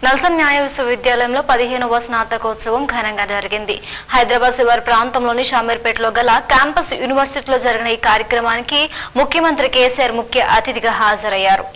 నల్సార్ న్యాయ విశ్వవిద్యాలయంలో 15వ స్నాతకోత్సవం ఘనంగా జరిగింది. హైదరాబాద్ శివారు ప్రాంతంలోని షామీర్పేటలో గల క్యాంపస్ యూనివర్సిటీలో జరిగిన ఈ కార్యక్రమానికి ముఖ్యమంత్రి కేసీఆర్ ముఖ్య అతిథిగా హాజరయ్యారు.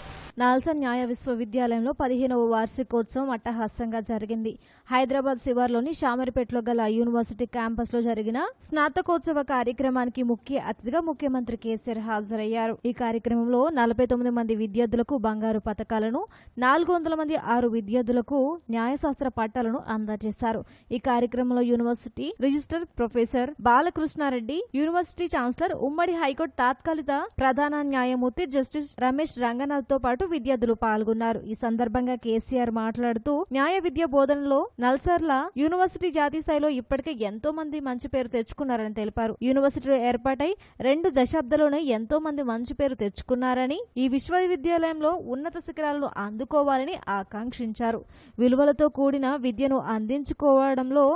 నల్సార్ న్యాయ విశ్వవిద్యాలయంలో 15వ వార్షికోత్సవం అట్టహాసంగా జరిగింది. హైదరాబాద్ శివార్లోని షామీర్పేటలో గల యూనివర్సిటీ క్యాంపస్లో జరిగిన స్నాతకోత్సవ కార్యక్రమానికి ముఖ్య అతిథిగా ముఖ్యమంత్రి కేసీఆర్ హాజరయ్యారు. ఈ కార్యక్రమంలో 49 మంది విద్యార్థులకు బంగారు పతకాలను, 400 మంది 6 విద్యార్థులకు న్యాయశాస్త్ర పట్టాలను అందజేశారు. ఈ కార్యక్రమంలో university register professor Balakrishna Reddy, university chancellor, ఉమ్మడి హైకోర్టు తాత్కాలిక ప్రధాన న్యాయమూర్తి జస్టిస్ రమేష్ రంగనాథ్ తో పాటు విద్యార్థులు పాల్గొన్నారు. ఈ సందర్భంగా కేసీఆర్ మాట్లాడుతూ న్యాయ విద్య బోధనలో నల్సార్ల యూనివర్సిటీ జాతీయ స్థాయిలో ఇప్పటికే ఎంతో మంది మంచి పేరు తెచ్చుకున్నారని తెలిపారు. యూనివర్సిటీలో ఏర్పాటై 2 దశాబ్దాల్లోనే ఎంతో మంది మంచి పేరు తెచ్చుకున్నారని, ఈ విశ్వవిద్యాలయంలో ఉన్నత శిఖరాలను అందుకోవాలని ఆకాంక్షించారు. విలువలతో కూడిన విద్యను అందించుకోవడంలో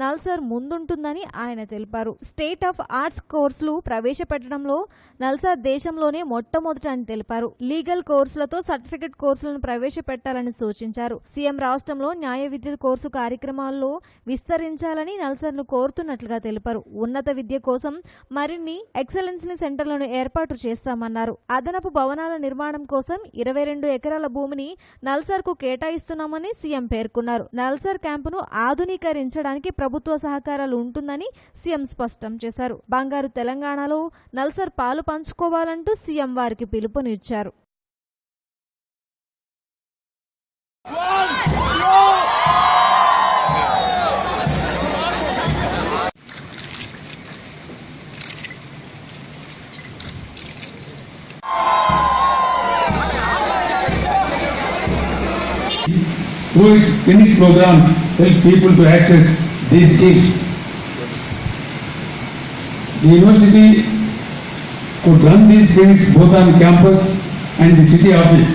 నల్సార్ ముందుంటుందని ఆయన తెలిపారు. స్టేట్ ఆఫ్ ఆర్ట్స్ కోర్సులు ప్రవేశపెట్టడంలో నల్సార్ దేశంలోనే మొట్టమొదట అని తెలిపారు. లీగల్ కోర్సులతో సర్టిఫికెట్ కోర్సులను ప్రవేశపెట్టాలని సూచించారు. సీఎం రాష్ట్రంలో న్యాయ విద్య కోర్సు కార్యక్రమాల్లో విస్తరించాలని నల్సార్ను కోరుతున్నట్లుగా తెలిపారు. ఉన్నత విద్య కోసం మరిన్ని ఎక్సలెన్స్ సెంటర్లను ఏర్పాటు చేస్తామన్నారు. అదనపు భవనాల నిర్మాణం కోసం 22 ఎకరాల భూమిని నల్సార్ కు కేటాయిస్తున్నామని సీఎం పేర్కొన్నారు. నల్సార్ క్యాంపును ఆధునీకరించడానికి ప్రభుత్వ సహకారాలు ఉంటుందని సీఎం స్పష్టం చేశారు. బంగారు తెలంగాణలో నల్సార్ పాలు పంచుకోవాలంటూ సీఎం వారికి పిలుపునిచ్చారు. Through its clinic program, help people to access these schemes. The university could run these clinics both on campus and the city office.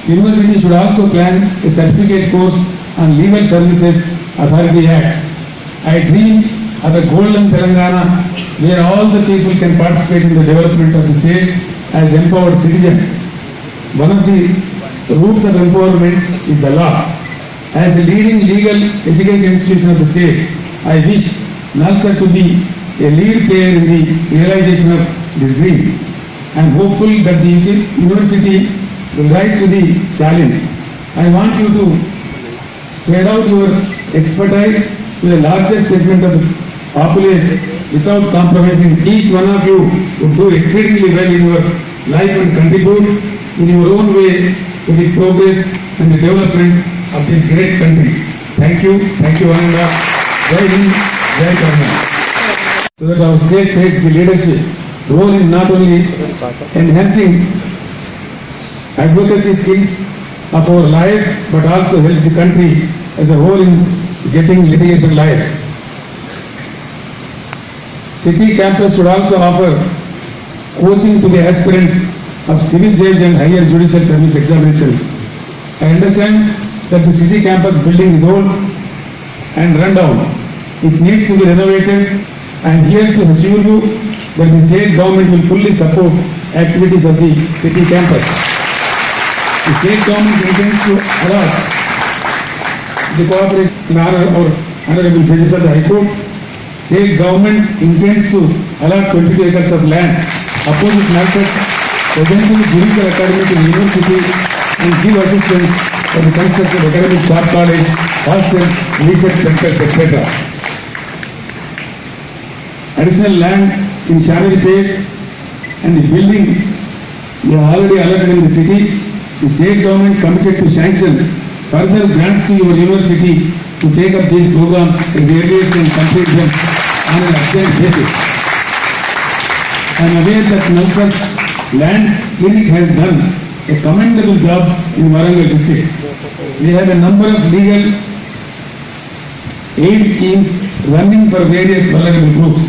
The university should also plan a certificate course on Legal Services Authority Act. I dream of a golden Telangana where all the people can participate in the development of the state as empowered citizens. One of the roots of empowerment is the law. As the leading legal education institution of the state, I wish Nalsar to be a lead player in the realization of this dream. I am hopeful that the university will rise to the challenge. I want you to spread out your expertise to the largest segment of the populace without compromising. Each one of you would do exceedingly well in your life and contribute in your own way to the progress and the development of this great country. Thank you, Ananda. Jai Hind, Jai Karnataka. So that our state takes the leadership role in not only enhancing advocacy skills of our lives, but also help the country as a whole in getting litigation lives. City campus should also offer coaching to the aspirants of civil judge and higher judicial service examinations. I understand that the city campus building is old and run down. It needs to be renovated. I am here to assure you that the state government will fully support activities of the city campus. The state government intends to allot the cooperation of Honorable Judges of the High Court. State government intends to allot 22 acres of land opposite Nalsar, presenting the Judicial Academy to the university and give assistance for the construction of academic shop college, hostels, research centers, etc. Additional land in Shamirpet and the building we have already allotted in the city. The state government committed to sanction further grants to your university to take up these programs in the earliest and complete them on an urgent basis. I am aware that Nalsar Land Clinic has done a commendable job in Warangal district. We have a number of legal aid schemes running for various vulnerable groups.